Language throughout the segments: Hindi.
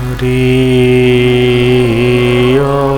हरि ओम।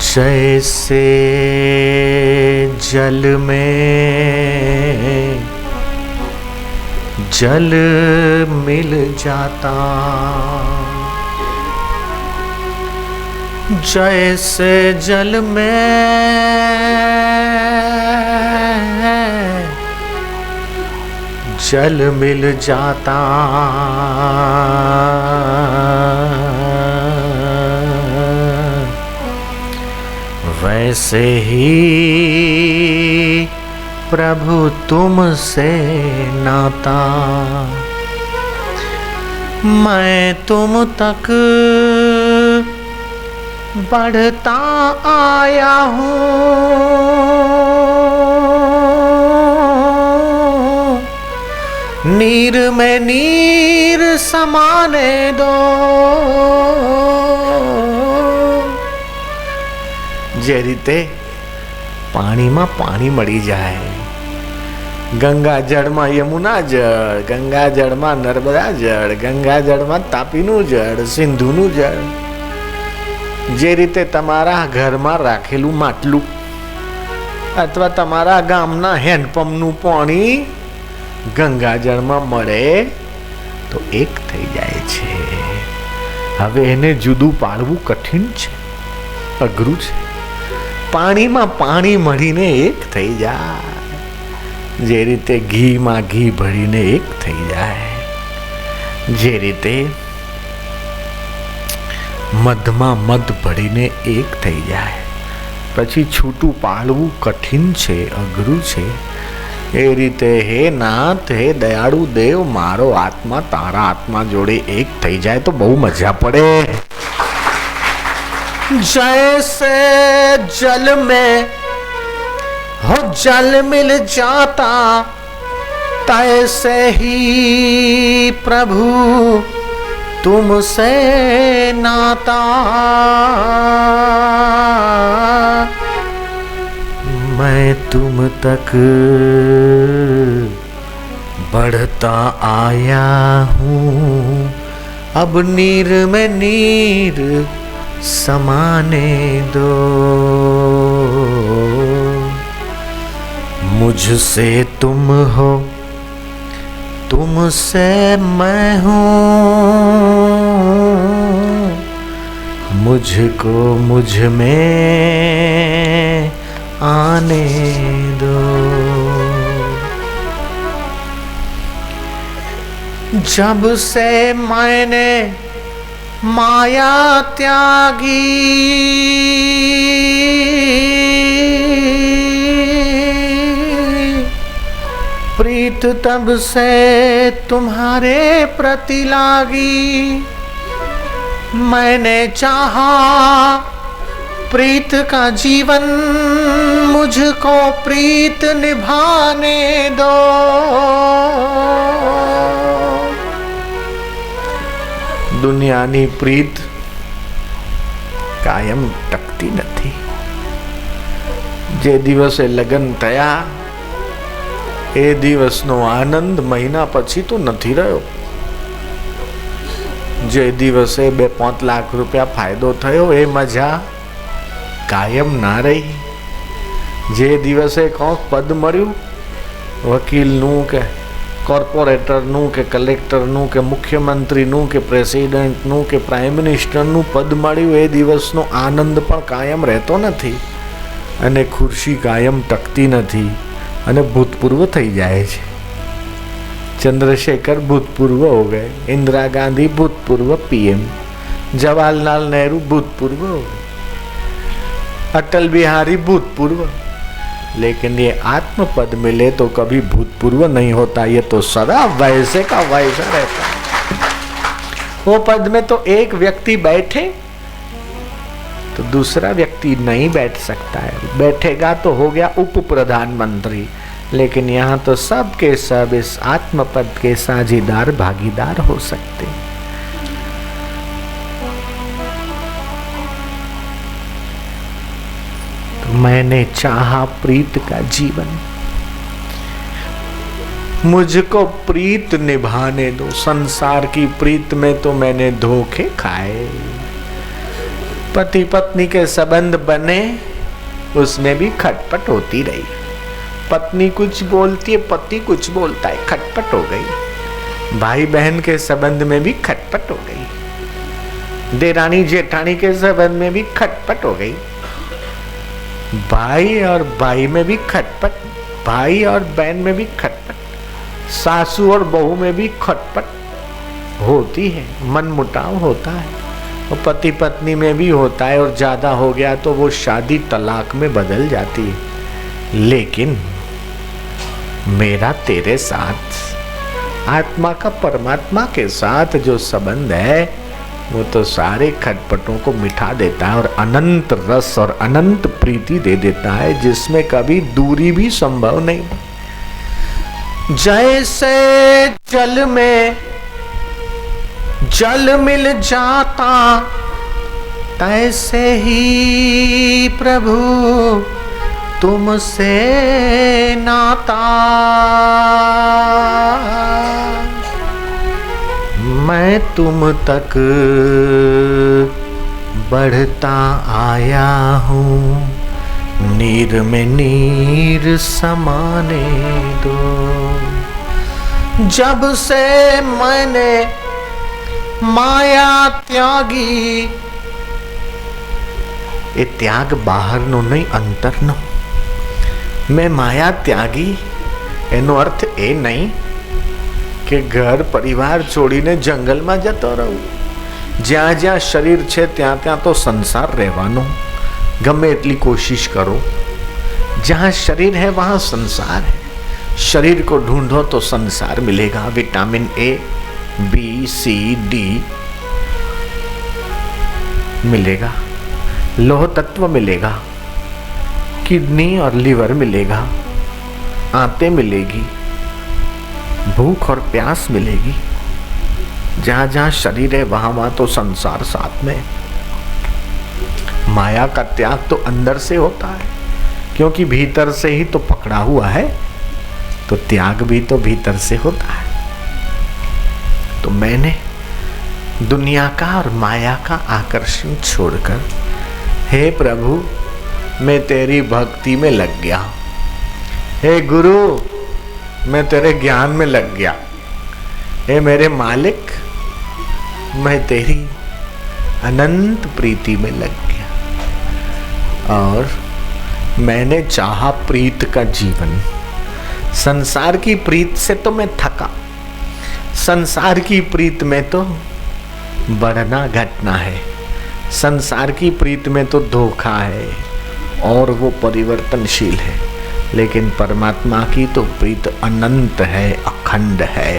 जैसे जल में जल मिल जाता, जैसे जल में जल मिल जाता, वैसे ही प्रभु तुमसे नाता मैं तुम तक बढ़ता आया हूँ। नीर में नीर समाने दो, जे रीते पानी में पानी मળી જાય, गंगा जल में यमुना जल, गंगा जल में नर्मदा जल, गंगा जल में तापीनु जल, सिंधुनु जल, जे रीते तमारा घर में राखेलू માટલું अथवा तमारा गामना હેન્ડપંપનું पानी गंगा जल में मळे तो एक थई जाय छे। हवे एने जुदू पाडवू कठिन छे, अघरू छे। पानी में पानी मळीने एक थई जाय, जे रीते घी में घी भरीने एक थई जाय, जे रीते मध में मध भरीने एक थई जाय। पछी छूटू पाडवू कठिन छे, अघरू छे। ए रीते हे नाथ, हे दयाळु देव, मारो आत्मा तारा आत्मा जोड़े एक थई जाए तो बहु मजा पड़े। जैसे जल में हो जल मिल जाता, तैसे ही प्रभु तुमसे नाता मैं तुम तक बढ़ता आया हूँ। अब नीर में नीर समाने दो, मुझसे तुम हो तुमसे मैं हूँ, मुझको मुझ में आने दो। जब से मैंने माया त्यागी, प्रीत तब से तुम्हारे प्रति लागी। मैंने चाहा प्रीत का जीवन, मुझको प्रीत निभाने दो। दुनियानी प्रीत कायम टकती नथी। जे दिवसे लग्न थया ए दिवसनो आनंद महीना पछी तो नथी रह्यो। जे दिवसे 2-5 लाख रुपया फायदो थयो ए मजा कायम ना रही। जे दिवसे कोक पद मळ्यु, वकीलनु के कॉर्पोरेटरनु के कलेक्टरनु के मुख्यमंत्रीनु के प्रेसिडेंटनु के प्राइम मिनिस्टरनु पद मळ्यु ए दिवसनो आनंद पण कायम रहतो नथी अने खुर्शी कायम टकती नथी अने भूतपूर्व थई जाए छे। चंद्रशेखर भूतपूर्व हो गए, इंदिरा गांधी भूतपूर्व पीएम, जवाहरलाल नेहरू भूतपूर्व हो गए, अटल बिहारी भूतपूर्व, लेकिन ये आत्म पद मिले तो कभी भूतपूर्व नहीं होता, ये तो सदा वैसे का वैसा रहता है। वो पद में तो एक व्यक्ति बैठे तो दूसरा व्यक्ति नहीं बैठ सकता है, बैठेगा तो हो गया उप प्रधानमंत्री। लेकिन यहाँ तो सब के सब इस आत्म पद के साझीदार भागीदार हो सकते हैं। तो मैंने चाहा प्रीत का जीवन, मुझको प्रीत निभाने दो। संसार की प्रीत में तो मैंने धोखे खाए। पति पत्नी के संबंध बने, उसमें भी खटपट होती रही। पत्नी कुछ बोलती है, पति कुछ बोलता है, खटपट हो गई। भाई बहन के संबंध में भी खटपट हो गई। देरानी जेठानी के संबंध में भी खटपट हो गई। भाई और भाई में भी खटपट, भाई और बहन में भी खटपट, सासू और बहू में भी खटपट होती है, मनमुटाव होता है। और पति पत्नी में भी होता है, और ज्यादा हो गया तो वो शादी तलाक में बदल जाती है। लेकिन मेरा तेरे साथ, आत्मा का परमात्मा के साथ जो संबंध है, वो तो सारे खटपटों को मिटा देता है और अनंत रस और अनंत प्रीति दे देता है, जिसमें कभी दूरी भी संभव नहीं। जैसे जल में जल मिल जाता, तैसे ही प्रभु तुमसे नाता। मैं तुम तक बढ़ता आया हूँ, नीर में नीर समाने दो। जब से मैंने माया त्यागी, ये त्याग बाहर नो नहीं, अंतर नो। मैं माया त्यागी एनो अर्थ ए नहीं કે ઘર પરિવાર છોડીને જંગલમાં જતો રહું। જ્યાં જ્યાં શરીર છે ત્યાં ત્યાં તો સંસાર રહેવાનો, ગમે એટલી કોશિશ કરો। जहाँ शरीर है वहाँ संसार है। शरीर को ढूंढो तो संसार मिलेगा। Vitamin A, B, C, D मिलेगा, लोह तत्व मिलेगा, किडनी और लीवर मिलेगा, आंतें मिलेगी, भूख और प्यास मिलेगी। जहाँ जहाँ शरीर है वहाँ वहाँ तो संसार साथ में। माया का त्याग तो अंदर से होता है, क्योंकि भीतर से ही तो पकड़ा हुआ है, तो त्याग भी तो भीतर से होता है। तो मैंने दुनिया का और माया का आकर्षण छोड़कर, हे प्रभु मैं तेरी भक्ति में लग गया, हे गुरु मैं तेरे ज्ञान में लग गया, हे मेरे मालिक मैं तेरी अनंत प्रीति में लग गया। और मैंने चाहा प्रीत का जीवन। संसार की प्रीत से तो मैं थका, संसार की प्रीत में तो बढ़ना घटना है, संसार की प्रीत में तो धोखा है और वो परिवर्तनशील है। लेकिन परमात्मा की तो प्रीत अनंत है, अखंड है,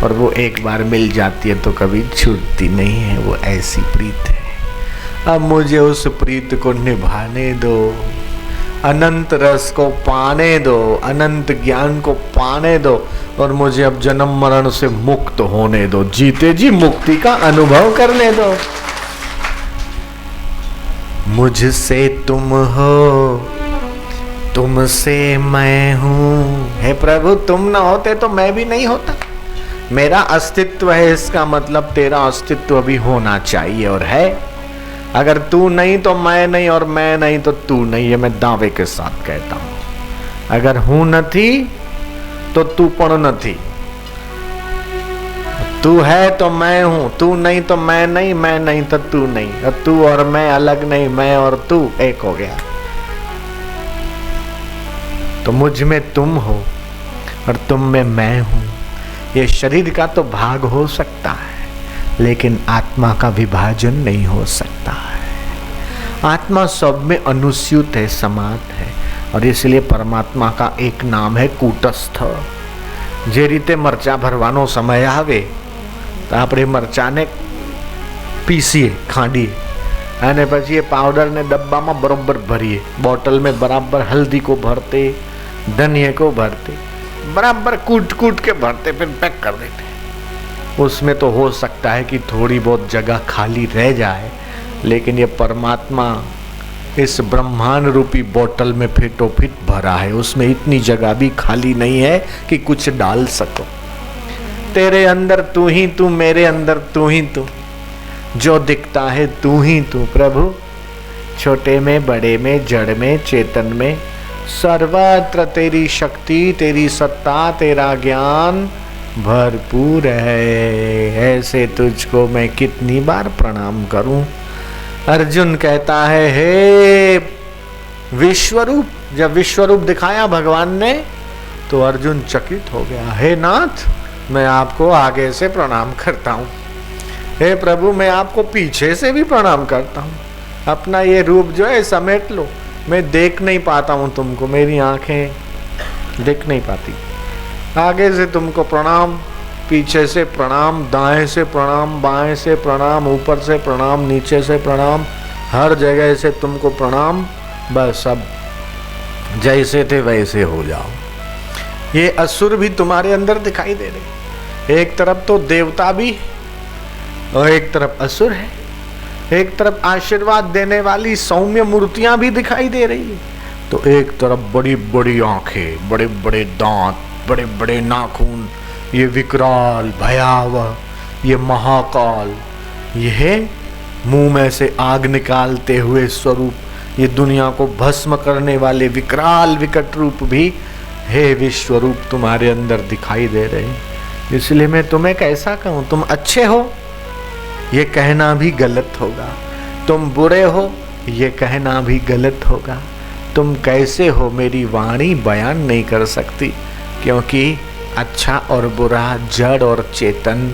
और वो एक बार मिल जाती है तो कभी छूटती नहीं है। वो ऐसी प्रीत है। अब मुझे उस प्रीत को निभाने दो, अनंत रस को पाने दो, अनंत ज्ञान को पाने दो, और मुझे अब जन्म मरण से मुक्त होने दो, जीते जी मुक्ति का अनुभव करने दो। मुझसे तुम हो, तुमसे मैं हूँ। हे प्रभु तुम ना होते तो मैं भी नहीं होता। मेरा अस्तित्व है, इसका मतलब तेरा अस्तित्व भी होना चाहिए और है। अगर तू नहीं तो मैं नहीं, और मैं नहीं तो तू नहीं, ये मैं दावे के साथ कहता हूँ। अगर हूँ नथी तो तू पण नथी, तू है तो मैं हूँ, तू नहीं तो मैं नहीं, मैं नहीं तो तू नहीं, और तू और मैं अलग नहीं, मैं और तू एक हो गया। तो मुझ में तुम हो और तुम में मैं हूँ। ये शरीर का तो भाग हो सकता है, लेकिन आत्मा का विभाजन नहीं हो सकता है। आत्मा सब में अनुस्यूत है, समात है। और इसलिए परमात्मा का एक नाम है कूटस्थ। जे रीते मरचा भरવાનો समय આવે તો આપણે મરચાને પીસીએ, ખાંડીએ અને પછી એ પાવડરને ડબ્બામાં બરોબર ભરીએ, બોટल में बराबर हल्दी को भरते, धनिया को भरते, बराबर कूट कूट के भरते, फिर पैक कर देते। उसमें तो हो सकता है कि थोड़ी बहुत जगह खाली रह जाए, लेकिन ये परमात्मा इस ब्रह्मांड रूपी बोतल में फिटो फिट भरा है, उसमें इतनी जगह भी खाली नहीं है कि कुछ डाल सको। तेरे अंदर तू ही तू, मेरे अंदर तू ही तू, जो दिखता है तू ही तू प्रभु, छोटे में बड़े में जड़ में चेतन में, सर्वत्र तेरी शक्ति तेरी सत्ता तेरा ज्ञान भरपूर है। ऐसे तुझको मैं कितनी बार प्रणाम करूं। अर्जुन कहता है हे विश्वरूप, जब विश्वरूप दिखाया भगवान ने तो अर्जुन चकित हो गया। हे नाथ, मैं आपको आगे से प्रणाम करता हूँ। हे प्रभु, मैं आपको पीछे से भी प्रणाम करता हूँ। अपना ये रूप जो है समेट लो, मैं देख नहीं पाता हूँ तुमको, मेरी आंखें देख नहीं पाती। आगे से तुमको प्रणाम, पीछे से प्रणाम, दाएं से प्रणाम, बाएं से प्रणाम, ऊपर से प्रणाम, नीचे से प्रणाम, हर जगह से तुमको प्रणाम। बस अब जैसे थे वैसे हो जाओ। ये असुर भी तुम्हारे अंदर दिखाई दे रहे, एक तरफ तो देवता भी और एक तरफ असुर है, एक तरफ आशीर्वाद देने वाली सौम्य मूर्तियां भी दिखाई दे रही है, तो एक तरफ बड़ी बड़ी आंखें, बड़े बड़े दांत, बड़े बड़े नाखून, ये विकराल भयावह, ये महाकाल, यह मुंह में से आग निकालते हुए स्वरूप, ये दुनिया को भस्म करने वाले विकराल विकट रूप भी हे विश्वरूप तुम्हारे अंदर दिखाई दे रहे हैं। इसलिए मैं तुम्हें कैसा कहूँ, तुम अच्छे हो ये कहना भी गलत होगा, तुम बुरे हो ये कहना भी गलत होगा, तुम कैसे हो मेरी वाणी बयान नहीं कर सकती, क्योंकि अच्छा और बुरा, जड़ और चेतन,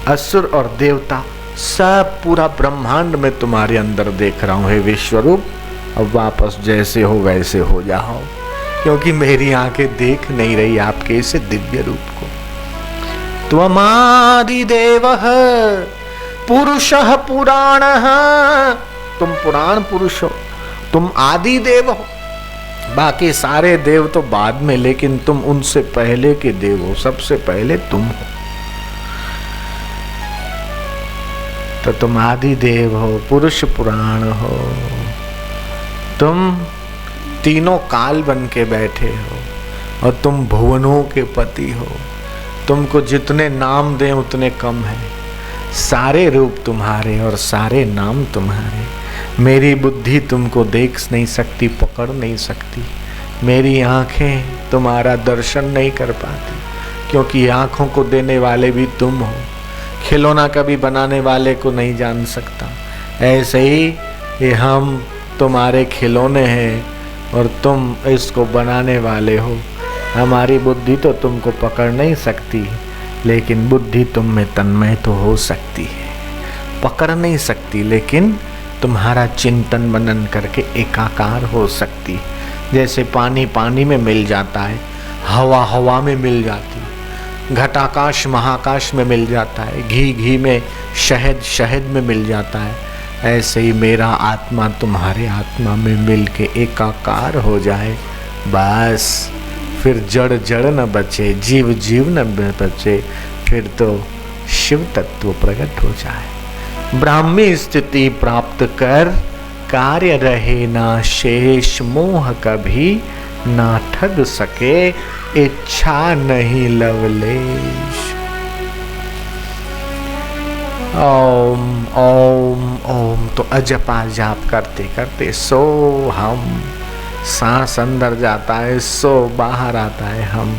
असुर और देवता, सब पूरा ब्रह्मांड में तुम्हारे अंदर देख रहा हूँ। हे विश्वरूप, अब वापस जैसे हो वैसे हो जाओ, क्योंकि मेरी आंखें देख नहीं रही आपके इस दिव्य रूप को। त्वमादिदेवः पुरुषः पुराणः, तुम पुराण पुरुष हो, तुम आदि देव हो। बाकी सारे देव तो बाद में, लेकिन तुम उनसे पहले के देव हो, सबसे पहले तुम हो। तो तुम आदि देव हो, पुरुष पुराण हो, तुम तीनों काल बन के बैठे हो, और तुम भुवनों के पति हो। तुमको जितने नाम दें उतने कम है, सारे रूप तुम्हारे और सारे नाम तुम्हारे। मेरी बुद्धि तुमको देख नहीं सकती, पकड़ नहीं सकती, मेरी आंखें तुम्हारा दर्शन नहीं कर पाती, क्योंकि आंखों को देने वाले भी तुम हो। खिलौना कभी बनाने वाले को नहीं जान सकता, ऐसे ही ये हम तुम्हारे खिलौने हैं और तुम इसको बनाने वाले हो। हमारी बुद्धि तो तुमको पकड़ नहीं सकती, लेकिन बुद्धि तुम में तन्मय तो हो सकती है, पकड़ नहीं सकती, लेकिन तुम्हारा चिंतन मनन करके एकाकार हो सकती। जैसे पानी पानी में मिल जाता है, हवा हवा में मिल जाती है, घटाकाश महाकाश में मिल जाता है, घी घी में, शहद शहद में मिल जाता है, ऐसे ही मेरा आत्मा तुम्हारे आत्मा में मिल के एकाकार हो जाए। बस फिर जड़ जड़ न बचे, जीव जीव न बचे, फिर तो शिव तत्व प्रकट हो जाए। ब्राह्मी स्थिति प्राप्त कर कार्य रहे ना शेष, मोह कभी ना ठग सके, इच्छा नहीं लवलेश। ओम ओम ओम तो अजपा जाप करते करते सो हम, सांस अंदर जाता है, सो बाहर आता है, हम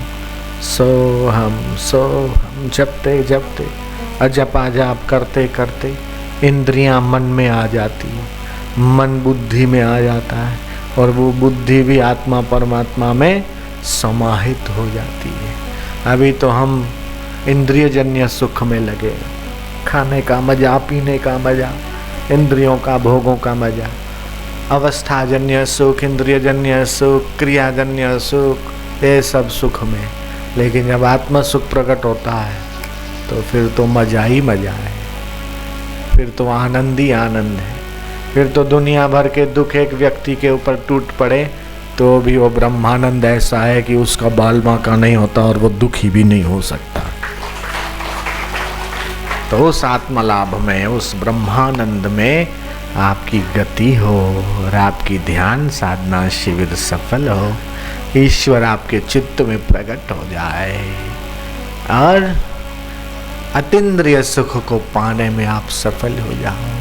सो हम जपते जपते अजपा जाप करते करते इंद्रियां मन में आ जाती है, मन बुद्धि में आ जाता है, और वो बुद्धि भी आत्मा परमात्मा में समाहित हो जाती है। अभी तो हम इंद्रियजन्य सुख में लगे, खाने का मजा, पीने का मजा, इंद्रियों का भोगों का मजा, अवस्थाजन्य सुख, इंद्रियजन्य सुख, क्रियाजन्य सुख, ये सब सुख में। लेकिन जब आत्म सुख प्रकट होता है तो फिर तो मजा ही मजा है, फिर तो आनंद ही आनंद है। फिर तो दुनिया भर के दुख एक व्यक्ति के ऊपर टूट पड़े तो भी वो ब्रह्मानंद ऐसा है कि उसका बाल बांका नहीं होता और वो दुखी भी नहीं हो सकता। तो उस आत्मलाभ में, उस ब्रह्मानंद में आपकी गति हो और आपकी ध्यान साधना शिविर सफल हो, ईश्वर आपके चित्त में प्रकट हो जाए और अतीन्द्रिय सुख को पाने में आप सफल हो जाओ।